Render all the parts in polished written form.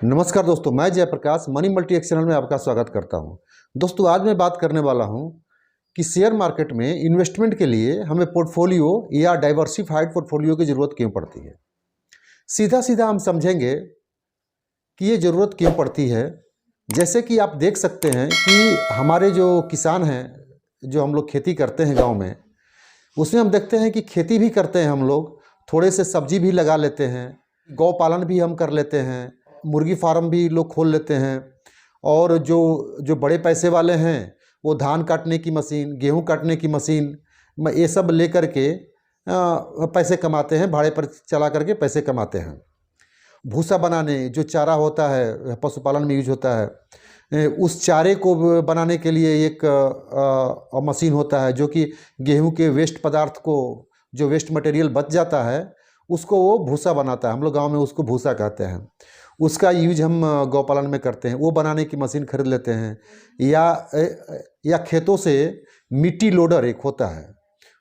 नमस्कार दोस्तों, मैं Jayprakash money multi X channel में आपका स्वागत करता हूं। दोस्तों, आज मैं बात करने वाला हूं कि शेयर मार्केट में इन्वेस्टमेंट के लिए हमें पोर्टफोलियो या डाइवर्सिफाइड पोर्टफोलियो की ज़रूरत क्यों पड़ती है। सीधा सीधा हम समझेंगे कि ये ज़रूरत क्यों पड़ती है। जैसे कि आप देख सकते हैं कि हमारे जो किसान हैं, जो हम लोग खेती करते हैं गाँव में, उसमें हम देखते हैं कि खेती भी करते हैं हम लोग, थोड़े से सब्जी भी लगा लेते हैं, गौ पालन भी हम कर लेते हैं, मुर्गी फार्म भी लोग खोल लेते हैं। और जो जो बड़े पैसे वाले हैं वो धान काटने की मशीन, गेहूं काटने की मशीन, ये सब लेकर के पैसे कमाते हैं, भाड़े पर चला करके पैसे कमाते हैं। भूसा बनाने, जो चारा होता है पशुपालन में यूज होता है, उस चारे को बनाने के लिए एक मशीन होता है जो कि गेहूं के वेस्ट पदार्थ को, जो वेस्ट मटेरियल बच जाता है उसको वो भूसा बनाता है। हम लोग गाँव में उसको भूसा कहते हैं। उसका यूज हम गौपालन में करते हैं। वो बनाने की मशीन खरीद लेते हैं। या खेतों से मिट्टी लोडर एक होता है,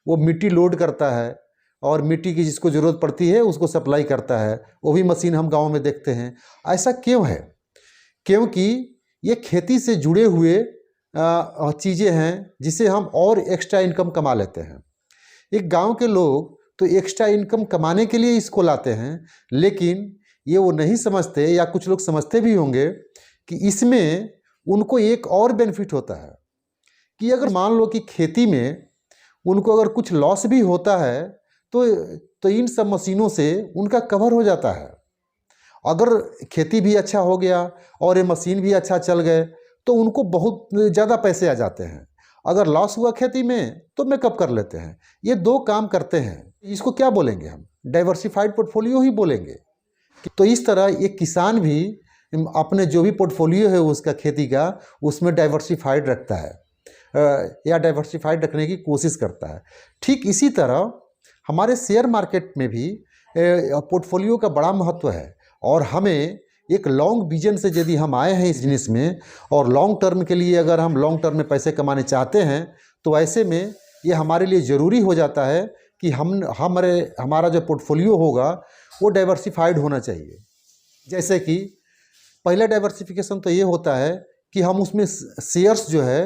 वो मिट्टी लोड करता है और मिट्टी की जिसको ज़रूरत पड़ती है उसको सप्लाई करता है। वो भी मशीन हम गाँव में देखते हैं। ऐसा क्यों है? क्योंकि ये खेती से जुड़े हुए चीज़ें हैं जिसे हम और एक्स्ट्रा इनकम कमा लेते हैं। एक गांव के लोग तो एक्स्ट्रा इनकम कमाने के लिए इसको लाते हैं, लेकिन ये वो नहीं समझते, या कुछ लोग समझते भी होंगे कि इसमें उनको एक और बेनिफिट होता है कि अगर मान लो कि खेती में उनको अगर कुछ लॉस भी होता है तो इन सब मशीनों से उनका कवर हो जाता है। अगर खेती भी अच्छा हो गया और ये मशीन भी अच्छा चल गए तो उनको बहुत ज़्यादा पैसे आ जाते हैं। अगर लॉस हुआ खेती में तो मेकअप कर लेते हैं। ये दो काम करते हैं। इसको क्या बोलेंगे? हम डाइवर्सिफाइड पोर्टफोलियो ही बोलेंगे। तो इस तरह एक किसान भी अपने जो भी पोर्टफोलियो है उसका खेती का, उसमें डाइवर्सिफाइड रखता है या डाइवर्सिफाइड रखने की कोशिश करता है। ठीक इसी तरह हमारे शेयर मार्केट में भी पोर्टफोलियो का बड़ा महत्व है। और हमें एक लॉन्ग विजन से यदि हम आए हैं इस बिजनेस में और लॉन्ग टर्म के लिए अगर हम लॉन्ग टर्म में पैसे कमाने चाहते हैं तो ऐसे में ये हमारे लिए ज़रूरी हो जाता है कि हमारा जो पोर्टफोलियो होगा वो डाइवर्सिफाइड होना चाहिए। जैसे कि पहला डाइवर्सिफिकेशन तो ये होता है कि हम उसमें शेयर्स जो है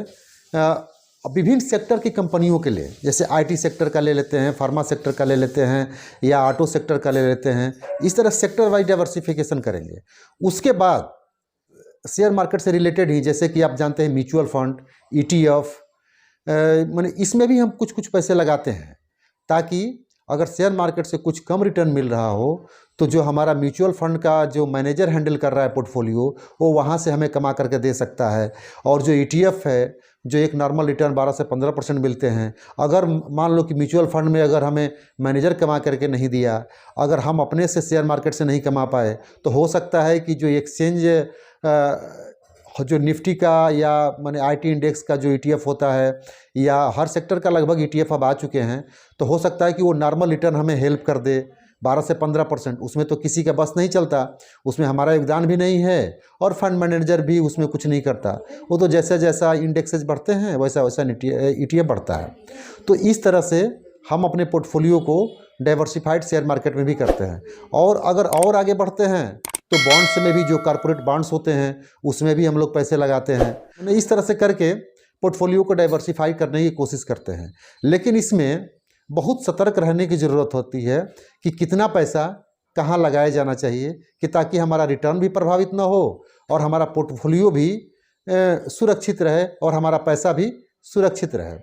विभिन्न सेक्टर की कंपनियों के लिए, जैसे आईटी सेक्टर का ले लेते हैं, फार्मा सेक्टर का ले लेते हैं, या ऑटो सेक्टर का ले लेते हैं। इस तरह सेक्टर वाइज डाइवर्सिफिकेशन करेंगे। उसके बाद शेयर मार्केट से रिलेटेड ही, जैसे कि आप जानते हैं म्यूचुअल फंड, ETF, माने इसमें भी हम कुछ कुछ पैसे लगाते हैं ताकि अगर शेयर मार्केट से कुछ कम रिटर्न मिल रहा हो तो जो हमारा म्यूचुअल फंड का जो मैनेजर हैंडल कर रहा है पोर्टफोलियो, वो वहाँ से हमें कमा करके दे सकता है। और जो ETF है, जो एक नॉर्मल रिटर्न 12 से 15% मिलते हैं, अगर मान लो कि म्यूचुअल फंड में अगर हमें मैनेजर कमा करके नहीं दिया, अगर हम अपने से शेयर मार्केट से नहीं कमा पाए, तो हो सकता है कि जो एक्सचेंज जो निफ्टी का या माने IT इंडेक्स का जो ETF होता है, या हर सेक्टर का लगभग ETF अब आ चुके हैं, तो हो सकता है कि वो नॉर्मल रिटर्न हमें हेल्प कर दे 12 से 15%। उसमें तो किसी का बस नहीं चलता, उसमें हमारा योगदान भी नहीं है और फंड मैनेजर भी उसमें कुछ नहीं करता। वो तो जैसे जैसा इंडेक्सेज बढ़ते हैं वैसा वैसा ETF बढ़ता है। तो इस तरह से हम अपने पोर्टफोलियो को डाइवर्सिफाइड शेयर मार्केट में भी करते हैं। और अगर और आगे बढ़ते हैं तो बॉन्ड्स में भी, जो कॉर्पोरेट बॉन्ड्स होते हैं उसमें भी हम लोग पैसे लगाते हैं। इस तरह से करके पोर्टफोलियो को डाइवर्सिफाई करने की कोशिश करते हैं। लेकिन इसमें बहुत सतर्क रहने की ज़रूरत होती है कि कितना पैसा कहाँ लगाया जाना चाहिए, कि ताकि हमारा रिटर्न भी प्रभावित ना हो और हमारा पोर्टफोलियो भी सुरक्षित रहे और हमारा पैसा भी सुरक्षित रहे।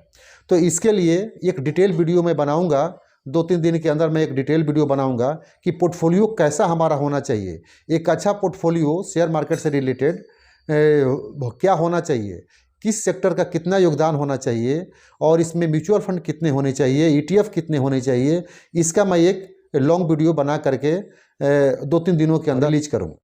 तो इसके लिए एक डिटेल वीडियो मैं बनाऊंगा। 2-3 दिन के अंदर मैं एक डिटेल वीडियो बनाऊंगा कि पोर्टफोलियो कैसा हमारा होना चाहिए। एक अच्छा पोर्टफोलियो शेयर मार्केट से रिलेटेड क्या होना चाहिए, किस सेक्टर का कितना योगदान होना चाहिए, और इसमें म्यूचुअल फंड कितने होने चाहिए, ETF कितने होने चाहिए, इसका मैं एक लॉन्ग वीडियो बना करके 2-3 दिनों के अंदर रिलीज करूँगा।